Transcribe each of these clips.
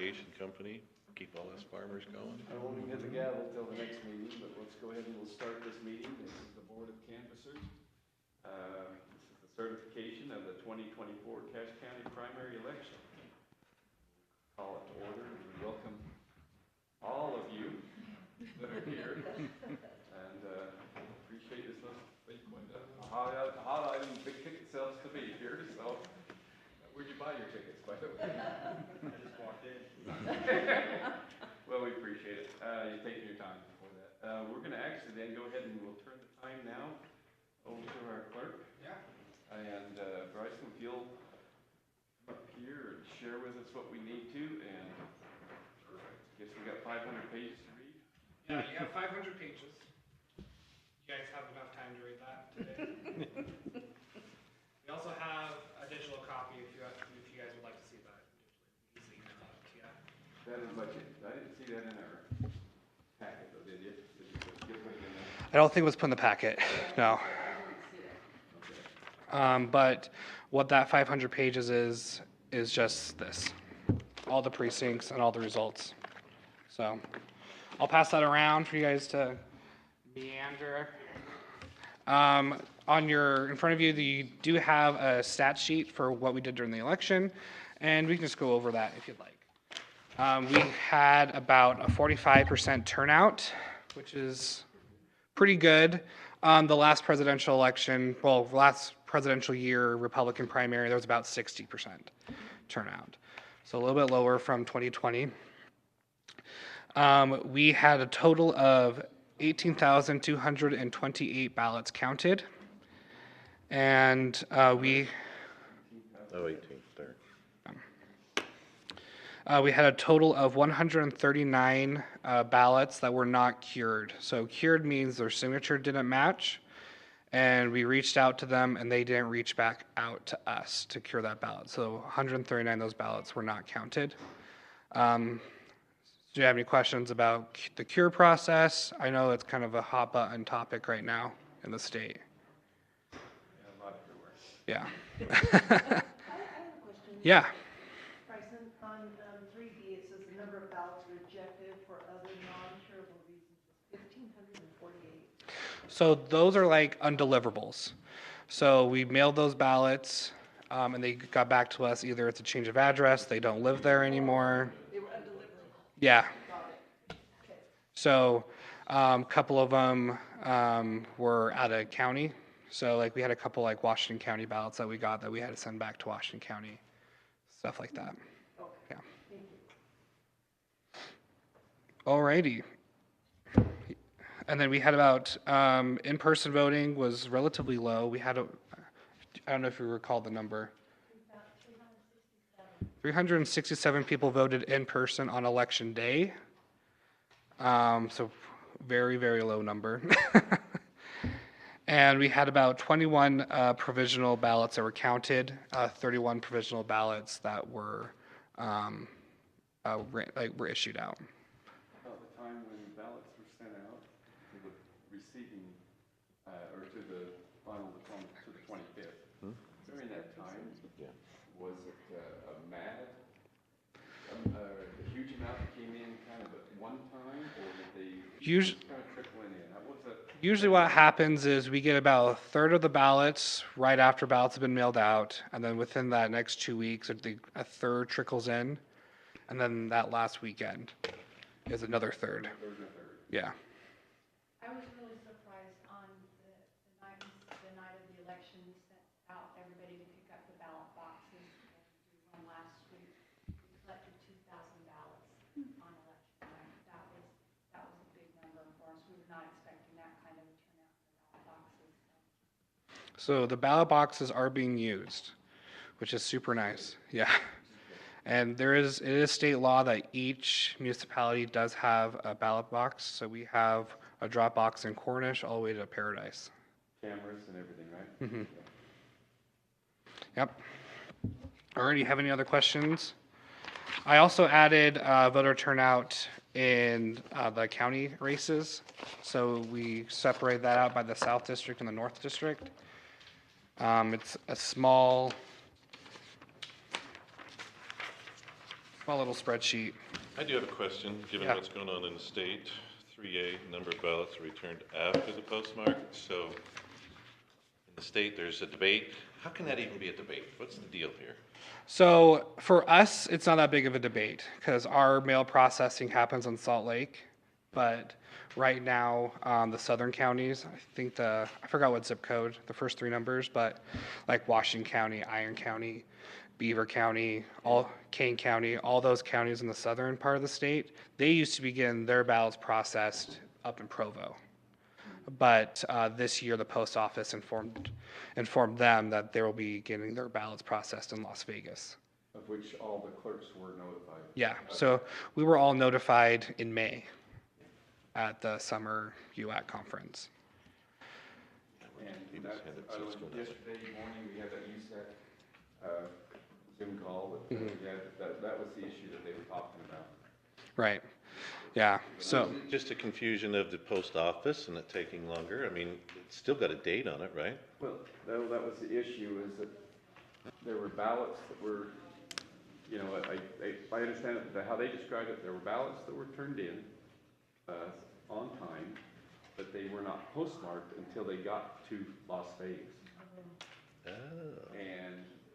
irrigation company, keep all us farmers going. I won't even hit the gavel till the next meeting, but let's go ahead and we'll start this meeting. This is the Board of Canvassers. This is the certification of the 2024 Cache County primary election. Call it to order and we welcome all of you that are here. And appreciate this hot item, big ticket sales to be here. So where'd you buy your tickets, by the way? I just walked in. Well, we appreciate it. You taking your time for that. We're going to actually then go ahead and we'll turn the time now over to our clerk. Yeah. And Bryson, if you'll come up here and share with us what we need to. And I guess we got 500 pages to read. Yeah, you have 500 pages. You guys have enough time to read that today. We also have a digital copy if you guys would like to see that. Easily email that to you. That is budget. I didn't see that in our packet, though, did you? Did you put it in there? I don't think it was put in the packet, no. But what that 500 pages is just this. All the precincts and all the results. So I'll pass that around for you guys to meander. In front of you, you do have a stat sheet for what we did during the election, and we can just go over that if you'd like. We had about a 45% turnout, which is pretty good. The last presidential election, last presidential year Republican primary, there was about 60% turnout. So a little bit lower from 2020. We had a total of 18,228 ballots counted. And we had a total of 139 ballots that were not cured. So cured means their signature didn't match, and we reached out to them, and they didn't reach back out to us to cure that ballot. So 139 of those ballots were not counted. Do you have any questions about the cure process? I know it's kind of a hot button topic right now in the state. Yeah. I have a question. Yeah. Bryson, on 3B, it says the number of ballots rejected for other non-curable reasons was 1,548. So those are like undeliverables. So we mailed those ballots, and they got back to us. Either it's a change of address, they don't live there anymore. They were undeliverable. Yeah. Got it. Okay. So a couple of them were out of county. So like we had a couple like Washington County ballots that we got that we had to send back to Washington County, stuff like that. Okay. Yeah. Thank you. Alrighty. And then we had about in-person voting was relatively low. We had I don't know if you recall the number. 367 people voted in person on election day. So very, very low number. And we had about 21 provisional ballots that were counted, 31 provisional ballots that were were issued out. About the time when ballots were sent out to the receiving, or to the final, to the 25th. During that time, was it a huge amount that came in kind of at one time, or did they Usually, kind of trickle in? How was that? Usually what happens is we get about a third of the ballots right after ballots have been mailed out, and then within that next 2 weeks, a third trickles in, and then that last weekend is another third. Yeah. I was really surprised on the night of the election, we sent out everybody to pick up the ballot boxes, and we won last week. We collected 2,000 ballots on election night. That was a big number for us. We were not expecting that kind of a turnout for ballot boxes. So the ballot boxes are being used, which is super nice. Yeah. And it is state law that each municipality does have a ballot box. So we have a drop box in Cornish all the way to Paradise. Cameras and everything, right? Mm-hmm. Yep. Alrighty, have any other questions? I also added voter turnout in the county races. So we separate that out by the South District and the North District. It's a small small little spreadsheet. I do have a question, given Yeah. what's going on in the state. 3A, number of ballots returned after the postmark, so in the state, there's a debate. How can that even be a debate? What's the deal here? So for us, it's not that big of a debate because our mail processing happens in Salt Lake. But right now, the southern counties, I forgot what zip code, the first three numbers, but like Washington County, Iron County, Beaver County, Kane County, all those counties in the southern part of the state, they used to be getting their ballots processed up in Provo. But this year, the post office informed them that they will be getting their ballots processed in Las Vegas. Of which all the clerks were notified. Yeah, so we were all notified in May at the summer UAC conference. And that's, yesterday morning, we had that USAC Zoom call, that that was the issue that they were talking about. Right, yeah, so, Is it just a confusion of the post office and it taking longer? I mean, it's still got a date on it, right? Well, that was the issue, is that there were ballots that were, you know, I understand that how they described it, there were ballots that were turned in on time, but they were not postmarked until they got to Las Vegas. Oh.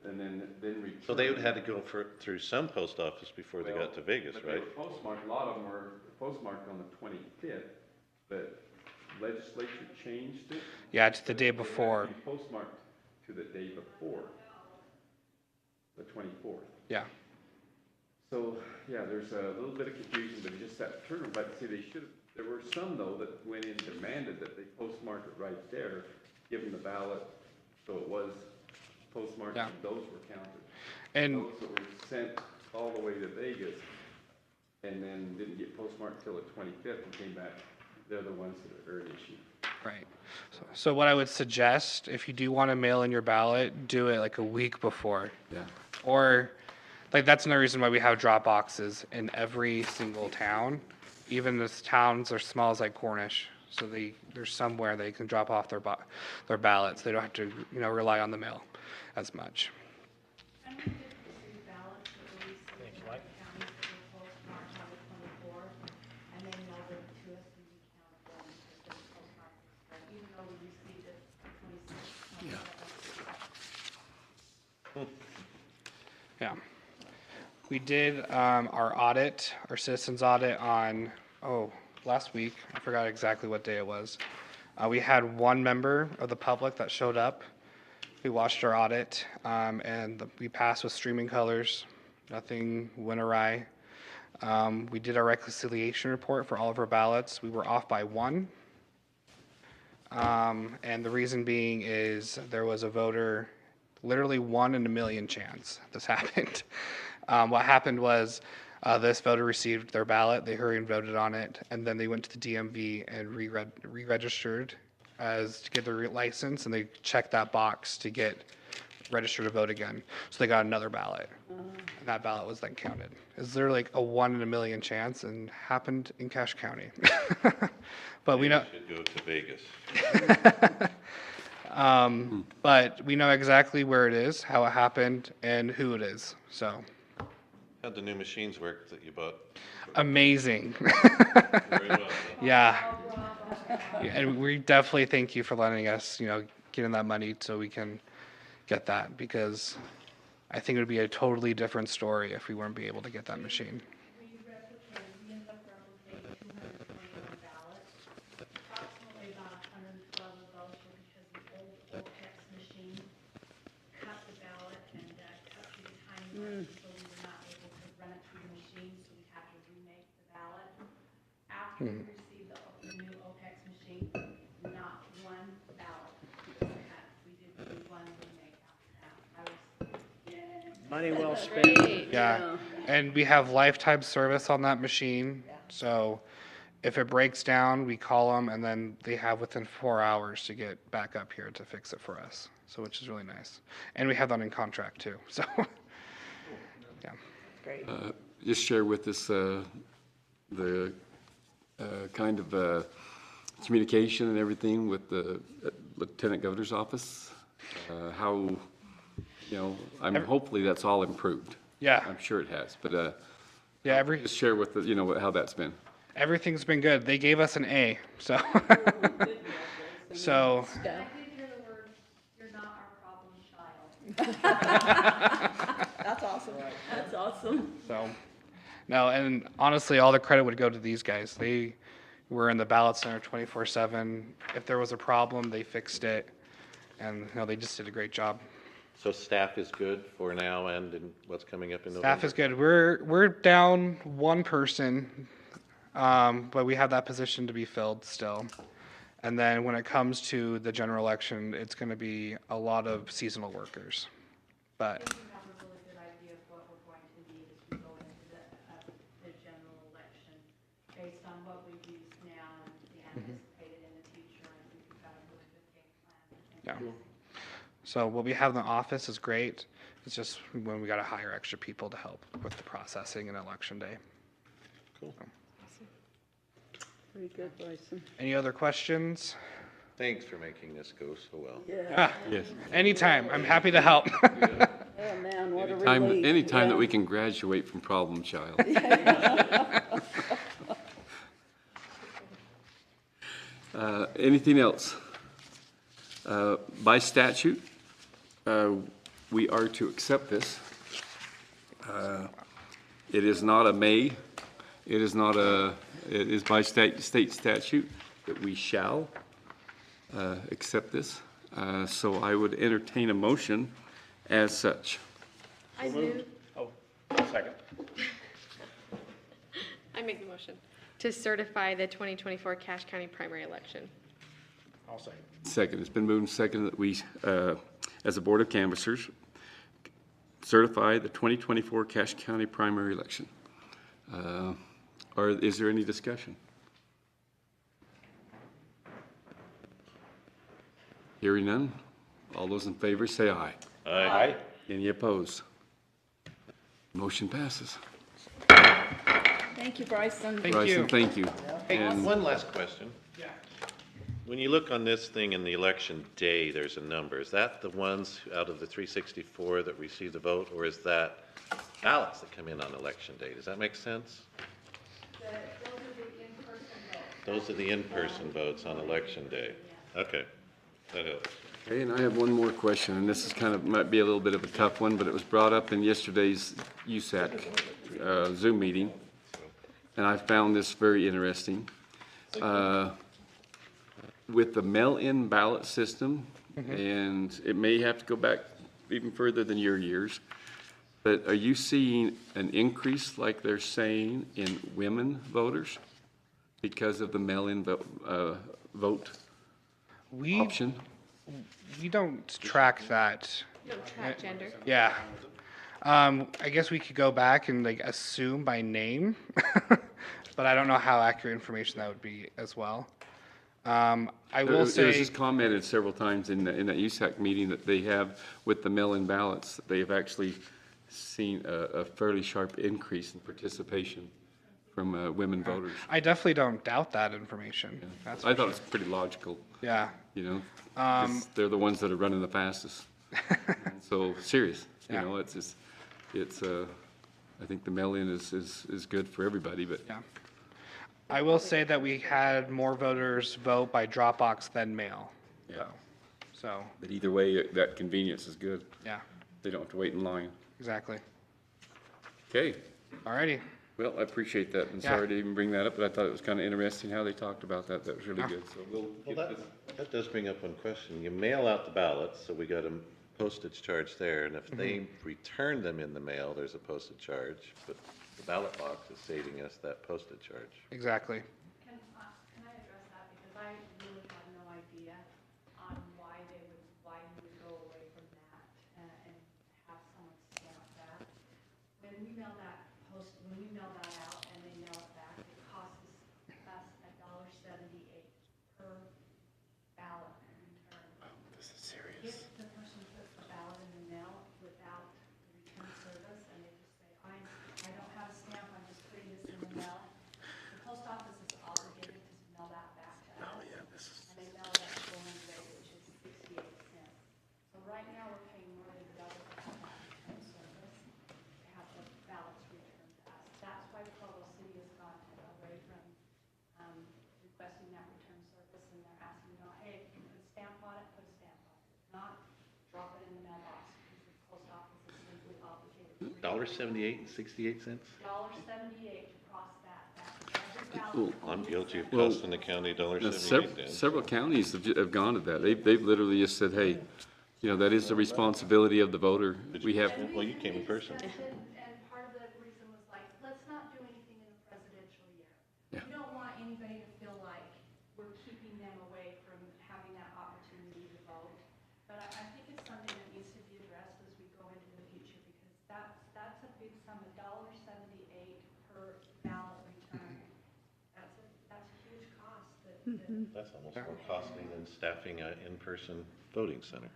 And then returned. So they would have to go through some post office before they got to Vegas, But right? they were postmarked, a lot of them were postmarked on the 25th, but legislature changed it. yeah, it's the day They had to before, be postmarked to the day before, the 24th. yeah. So, yeah, there's a little bit of confusion, but it just that turn, but see, they should have, there were some though that went in, demanded that they postmark it right there, give them the ballot, so it was postmarked, Yeah. and those were counted. And, Those that were sent all the way to Vegas and then didn't get postmarked till the 25th and came back, they're the ones that are an issue. right, so what I would suggest, if you do want to mail in your ballot, do it like a week before. Yeah. Or, like, that's another reason why we have drop boxes in every single town, even if towns are small as like Cornish. So there's somewhere they can drop off their ballots. They don't have to, rely on the mail as much. And we did receive ballots that were received in other counties that were postmarked on the 24th, and they mailed it to us, and we counted them because they were postmarked, even though we received it the 26th. Yeah. We did our audit, our citizens audit on, last week. I forgot exactly what day it was. We had one member of the public that showed up. We watched our audit, and we passed with streaming colors. Nothing went awry. We did our reconciliation report for all of our ballots. We were off by one. And the reason being is there was a voter, literally 1 in a million chance this happened. What happened was this voter received their ballot, they hurried and voted on it, and then they went to the DMV and re-registered to get their license, and they checked that box to get registered to vote again. So they got another ballot, and that ballot was then counted. Is there like a 1 in a million chance, and happened in Cache County? But we know. Should go to Vegas. But we know exactly where it is, how it happened, and who it is. So How'd the new machines work that you bought? amazing. Very well. Yeah. And we definitely thank you for letting us, getting that money so we can get that, because I think it would be a totally different story if we weren't be able to get that machine. We ended up replicating 221 ballots. Approximately about 112 of those were because the old OPEX machine cut the ballot and cut through the tiny marks, so we were not able to run it through the machine, so we had to remake the ballot. After we received the new OPEX machine, not one ballot was cut. We did do one remake after that. I was, yay. Money well spent. Yeah. And we have lifetime service on that machine. So if it breaks down, we call them, and then they have within 4 hours to get back up here to fix it for us. So which is really nice. And we have that in contract too. So yeah. Great. Just share with us the kind of communication and everything with the Lieutenant Governor's office. How, hopefully that's all improved. Yeah. I'm sure it has, but Yeah, Just share with, how that's been. everything's been good. They gave us an A, so. So, I did hear the words, "You're not our problem child." That's awesome. That's awesome. so, no, and honestly, all the credit would go to these guys. They were in the ballot center 24/7. If there was a problem, they fixed it. And, they just did a great job. So staff is good for now and in what's coming up in November? Staff is good. We're down one person, but we have that position to be filled still. And then when it comes to the general election, it's going to be a lot of seasonal workers. But I think we have a really good idea of what we're going to need as we go into the general election, based on what we've used now and the anticipated in the future. I think we've got a really good game plan. yeah. So what we have in the office is great. It's just when we got to hire extra people to help with the processing and election day. Cool. Very good, Bryson. Any other questions? Thanks for making this go so well. Yeah. Yes. Anytime. I'm happy to help. Oh, man, what a relief. Anytime that Yeah. we can graduate from problem child. Anything else? By statute, we are to accept this. It is not a may, it is not it is by state statute that we shall accept this. So I would entertain a motion as such. I move. Second. I make the motion to certify the 2024 Cache County primary election. I'll say. Second, it's been moved and seconded that we, as a Board of Canvassers, certify the 2024 Cache County primary election. Or is there any discussion? Hearing none, all those in favor say aye. Aye. Any opposed? Motion passes. Thank you, Bryson. Thank Bryson, you. thank you. Hey, And one last question. Yeah. When you look on this thing in the election day, there's a number. Is that the ones out of the 364 that receive the vote, or is that ballots that come in on election day? Does that make sense? Those are the in-person votes on election day. Okay, that helps. Okay, and I have one more question, and this is might be a little bit of a tough one, but it was brought up in yesterday's USAC Zoom meeting, and I found this very interesting. With the mail-in ballot system, and it may have to go back even further than your years, but are you seeing an increase, like they're saying, in women voters because of the mail-in vote We option? we don't track that. Don't track gender. Yeah. I guess we could go back and assume by name, but I don't know how accurate information that would be as well. I It will was say, just commented several times in that USAC meeting that they have with the mail-in ballots, that they have actually seen a fairly sharp increase in participation from women voters. I definitely don't doubt that information. That's I for thought it sure. was pretty logical, Yeah. 'cause they're the ones that are running the fastest. So, serious, Yeah. it's just, I think the mail-in is good for everybody, but Yeah. I will say that we had more voters vote by Dropbox than mail. Yeah. So, but either way, that convenience is good. yeah, They don't have to wait in line. exactly. Okay. Alrighty. Well, I appreciate that, and Yeah. sorry to even bring that up, but I thought it was kind of interesting how they talked about that. That was really Yeah. good, so we'll Well, get this. that does bring up one question. You mail out the ballots, so we got a postage charge there, and if they return them in the mail, there's a postage charge, but the ballot box is saving us that postage charge. Exactly. Can I address that, because I really have no idea on why you would go away from that and have someone stamp that. When we mail that out and they mail it back, it costs us $1.78 per ballot return. This is serious. If the person puts the ballot in the mail without the return service, and they just say, I don't have a stamp, I'm just putting this in the mail, the post office is obligated to mail that back to us. And they mail it at 400 requesting that return service, and they're asking, hey, if you can put a stamp on it, put a stamp on it. If not, drop it in the mailbox, because the post office is legally obligated. $1.78 and 68 cents? $1.78 to cross that every Well, ballot. I'm guilty of Well, costing the county Now, $1.78 then. several counties have gone to that. They've literally just said, hey, you know, that is the responsibility of the voter. We have, Well, you came in person. And part of the reason was like, let's not do anything in the presidential year. Yeah. We don't want anybody to feel like we're keeping them away from having that opportunity to vote. But I think it's something that needs to be addressed as we go into the future, because that's a big sum, $1.78 per ballot return. That's a huge cost that That's almost more costly than staffing an in-person voting center.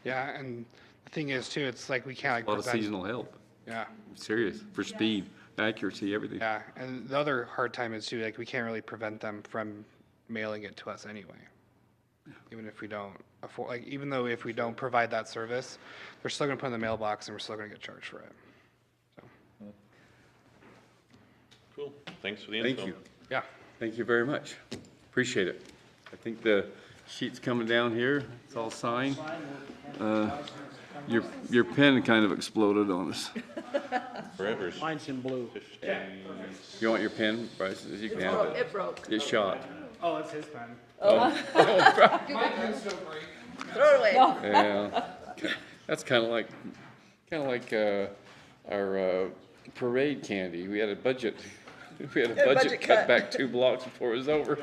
Yeah, and the thing is too, it's like we can't like a lot of prevent- seasonal help. Yeah, Serious, for speed, accuracy, everything. yeah, and the other hard time is too, like we can't really prevent them from mailing it to us anyway. Even if we don't afford, like even though if we don't provide that service, they're still gonna put it in the mailbox and we're still gonna get charged for it. So, Cool. Thanks for the info. Thank you. yeah. Thank you very much. Appreciate it. I think the sheet's coming down here. It's all signed. Your pen kind of exploded on us. Forever's Mine's in blue. You want your pen, Bryce? You can have it. It broke. It's shot. Oh, it's his pen. Throw it away. Yeah. That's kind of like our parade candy. We had a budget. We had a budget cut back 2 blocks before it was over.